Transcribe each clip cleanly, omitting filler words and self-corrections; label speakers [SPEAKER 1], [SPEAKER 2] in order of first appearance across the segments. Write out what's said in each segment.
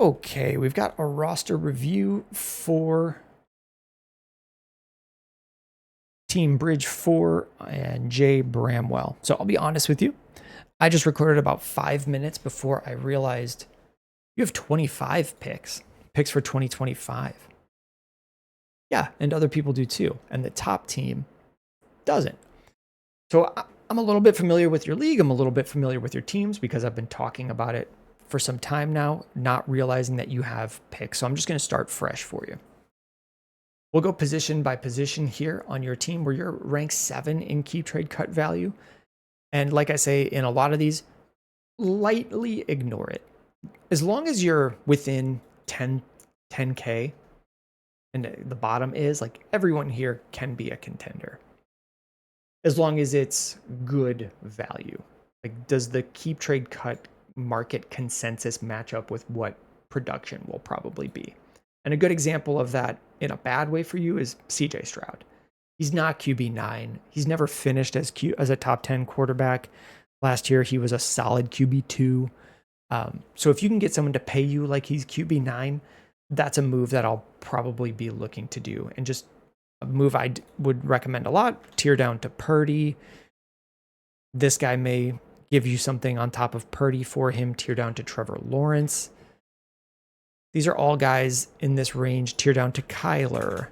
[SPEAKER 1] Okay, we've got a roster review for Team Bridge 4 and jbramwell. So I'll be honest with you. I just recorded about 5 minutes before I realized you have 25 picks for 2025. Yeah, and other people do too. And the top team doesn't. So I'm a little bit familiar with your league. I'm a little bit familiar with your teams because I've been talking about it for some time now, not realizing that you have picks. So I'm just going to start fresh for you. We'll go position by position here on your team where you're ranked 7 in keep trade cut value. And like I say, in a lot of these, lightly ignore it. As long as you're within 10K, and the bottom is like everyone here can be a contender. As long as it's good value. Like, does the keep trade cut market consensus match up with what production will probably be? And a good example of that in a bad way for you is CJ Stroud. He's not QB9. He's never finished as a top 10 quarterback. Last year, he was a solid QB2. So if you can get someone to pay you like he's QB9, that's a move that I'll probably be looking to do. And just a move I would recommend a lot, tier down to Purdy. This guy may give you something on top of Purdy for him, tier down to Trevor Lawrence. These are all guys in this range, tier down to Kyler,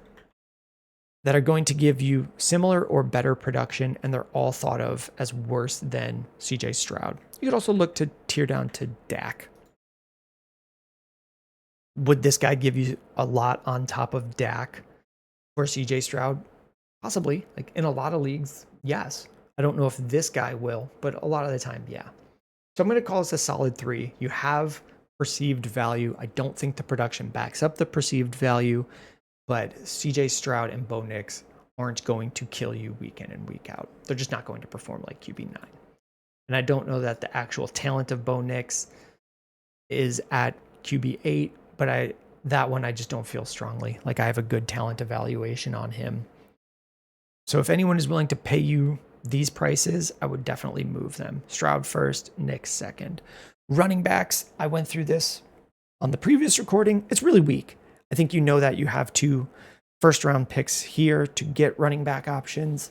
[SPEAKER 1] that are going to give you similar or better production, and they're all thought of as worse than CJ Stroud. You could also look to tier down to Dak. Would this guy give you a lot on top of Dak for CJ Stroud? Possibly. Like in a lot of leagues, yes. I don't know if this guy will, but a lot of the time, yeah. So I'm going to call this a solid 3. You have perceived value. I don't think the production backs up the perceived value, but CJ Stroud and Bo Nix aren't going to kill you week in and week out. They're just not going to perform like QB9. And I don't know that the actual talent of Bo Nix is at QB8, but that one I just don't feel strongly. Like I have a good talent evaluation on him. So if anyone is willing to pay you these prices, I would definitely move them. Stroud first, Nix second. Running backs, I went through this on the previous recording. It's really weak. I think you know that you have 2 first-round picks here to get running back options.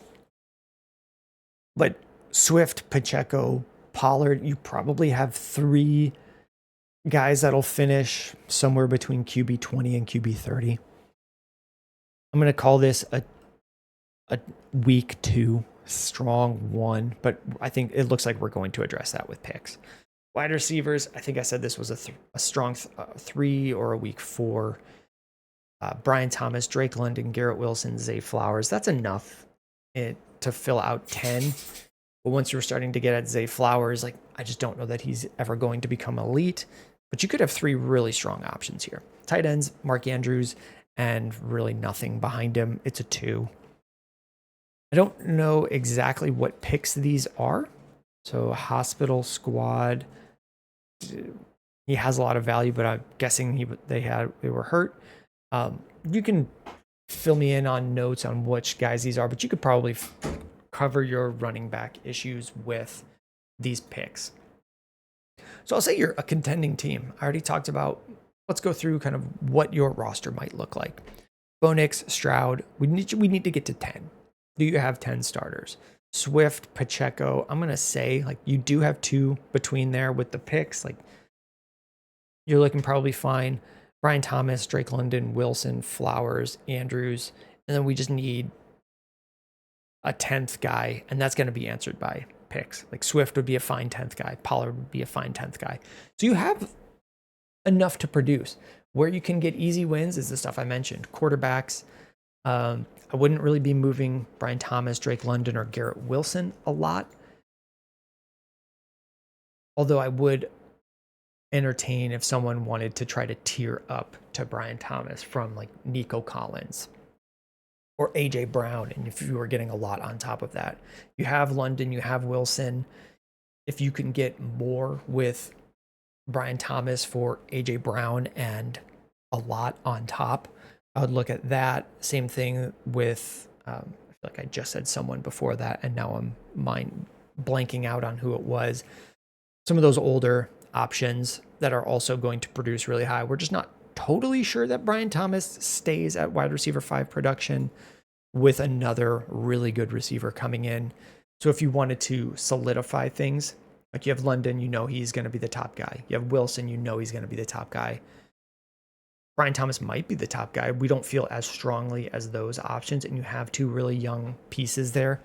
[SPEAKER 1] But Swift, Pacheco, Pollard, you probably have 3 guys that'll finish somewhere between QB 20 and QB 30. I'm going to call this a week 2, strong 1, but I think it looks like we're going to address that with picks. Wide receivers, I think I said this was a strong 3 or a week 4. Brian Thomas, Drake London, Garrett Wilson, Zay Flowers. That's enough to fill out 10. But once you're starting to get at Zay Flowers, like I just don't know that he's ever going to become elite. But you could have 3 really strong options here. Tight ends, Mark Andrews, and really nothing behind him. It's a 2. I don't know exactly what picks these are. So hospital squad, he has a lot of value, but I'm guessing they were hurt. You can fill me in on notes on which guys these are, but you could probably cover your running back issues with these picks. So I'll say you're a contending team. I already talked about, let's go through kind of what your roster might look like. Bo Nix, Stroud, we need to get to 10. Do you have 10 starters? Swift, Pacheco, I'm going to say like you do have 2 between there with the picks. Like you're looking probably fine. Brian Thomas, Drake London, Wilson, Flowers, Andrews, and then we just need a 10th guy, and that's going to be answered by picks. Like Swift would be a fine 10th guy. Pollard would be a fine 10th guy. So you have enough to produce. Where you can get easy wins is the stuff I mentioned. Quarterbacks. I wouldn't really be moving Brian Thomas, Drake London, or Garrett Wilson a lot. Although I would entertain if someone wanted to try to tier up to Brian Thomas from like Nico Collins or AJ Brown, and if you were getting a lot on top of that. You have London, you have Wilson. If you can get more with Brian Thomas for AJ Brown and a lot on top, I would look at that. Same thing with I feel like I just said someone before that, and now I'm blanking out on who it was. Some of those older options that are also going to produce really high. We're just not totally sure that Brian Thomas stays at wide receiver 5 production with another really good receiver coming in. So if you wanted to solidify things, like you have London, you know he's going to be the top guy. You have Wilson, you know he's going to be the top guy. Brian Thomas might be the top guy. We don't feel as strongly as those options, and you have 2 really young pieces there.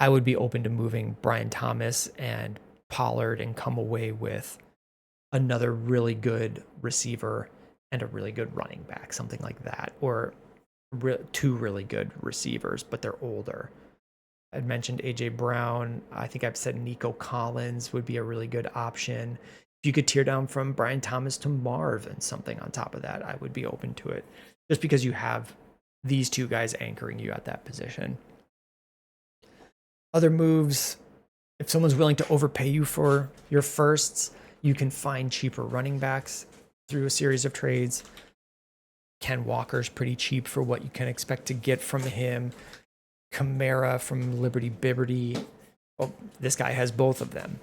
[SPEAKER 1] I would be open to moving Brian Thomas and Pollard and come away with another really good receiver and a really good running back, something like that, or 2 really good receivers, but they're older. I'd mentioned AJ Brown. I think I've said Nico Collins would be a really good option. If you could tear down from Brian Thomas to Marv and something on top of that, I would be open to it, just because you have these 2 guys anchoring you at that position. Other moves, if someone's willing to overpay you for your firsts, you can find cheaper running backs through a series of trades. Ken Walker's pretty cheap for what you can expect to get from him. Kamara from Liberty Bibberty. Oh, this guy has both of them.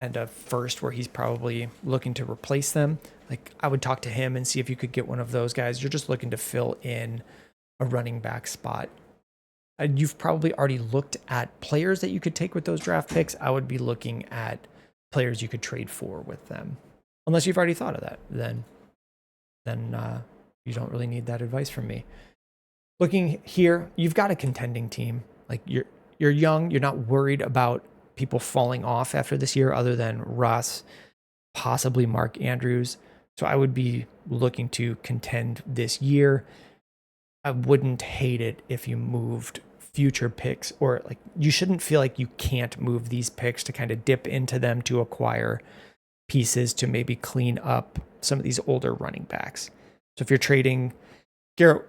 [SPEAKER 1] And a first where he's probably looking to replace them. Like, I would talk to him and see if you could get one of those guys. You're just looking to fill in a running back spot. You've probably already looked at players that you could take with those draft picks. I would be looking at players you could trade for with them. Unless you've already thought of that, then you don't really need that advice from me. Looking here, you've got a contending team. Like, you're young, you're not worried about people falling off after this year other than Russ, possibly Mark Andrews. So I would be looking to contend this year. I wouldn't hate it if you moved future picks, or like, you shouldn't feel like you can't move these picks to kind of dip into them to acquire pieces to maybe clean up some of these older running backs. So if you're trading Garrett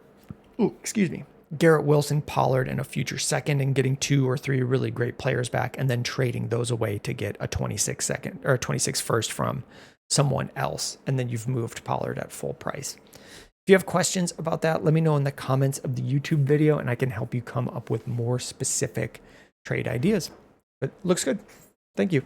[SPEAKER 1] Wilson, Pollard, and a future second, and getting 2 or 3 really great players back, and then trading those away to get a 26 second or a 26 first from someone else, and then you've moved Pollard at full price. If you have questions about that, let me know in the comments of the YouTube video, and I can help you come up with more specific trade ideas. But looks good. Thank you.